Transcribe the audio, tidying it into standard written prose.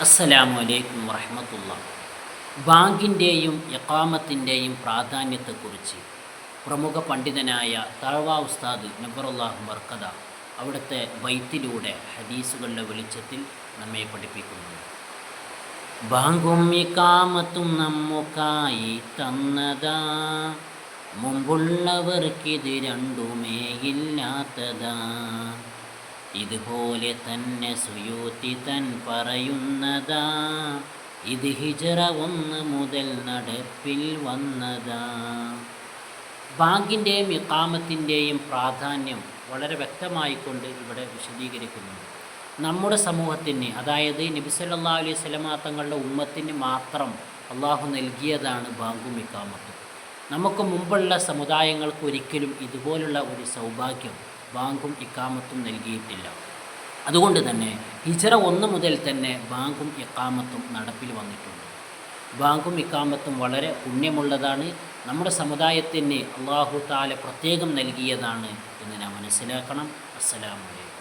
അസ്സലാമു അലൈക്കും വറഹ്മത്തുള്ളാഹി. ബാങ്കിൻ്റെയും ഇഖാമത്തിൻ്റെയും പ്രാധാന്യത്തെക്കുറിച്ച് പ്രമുഖ പണ്ഡിതനായ തഴവ ഉസ്താദ് നബ്ബറുല്ലാഹു മർക്കദ അവിടുത്തെ ബൈത്തിലൂടെ ഹദീസുകളുടെ വെളിച്ചത്തിൽ നമ്മെ പഠിപ്പിക്കുന്നുണ്ട്. ബാങ്കും ഇഖാമത്തും നമുക്കായി തന്നതാ, മുമ്പുള്ളവർക്കിത് രണ്ടുമേ ഇല്ലാത്തതാ. ഇതുപോലെ തന്നെ സുയൂത്തി തൻ പറയുന്നതാ, ഇത് ഹിജ്റ 1 മുതൽ നടപ്പിൽ വന്നതാ. ബാങ്കിൻ്റെയും ഇഖാമത്തിൻ്റെയും പ്രാധാന്യം വളരെ വ്യക്തമായിക്കൊണ്ട് ഇവിടെ വിശദീകരിക്കുന്നുണ്ട്. നമ്മുടെ സമൂഹത്തിന്, അതായത് നബി സല്ലല്ലാഹു അലൈഹി വസല്ലമ തങ്ങളുടെ ഉമ്മത്തിന് മാത്രം അള്ളാഹു നൽകിയതാണ് ബാങ്കും ഇഖാമത്തും. നമുക്ക് മുമ്പുള്ള സമുദായങ്ങൾക്ക് ഒരിക്കലും ഇതുപോലുള്ള ഒരു സൗഭാഗ്യം ബാങ്കും ഇഖാമത്തും നൽകിയിട്ടില്ല. അതുകൊണ്ട് തന്നെ ഹിജ്റ 1 മുതൽ തന്നെ ബാങ്കും ഇഖാമത്തും നടപ്പിൽ വന്നിട്ടുണ്ട്. ബാങ്കും ഇഖാമത്തും വളരെ പുണ്യമുള്ളതാണ്. നമ്മുടെ സമുദായത്തിന് അല്ലാഹു തആല പ്രത്യേകം നൽകിയതാണ് എന്ന് നാം മനസ്സിലാക്കണം. അസ്സലാമു അലൈക്കും.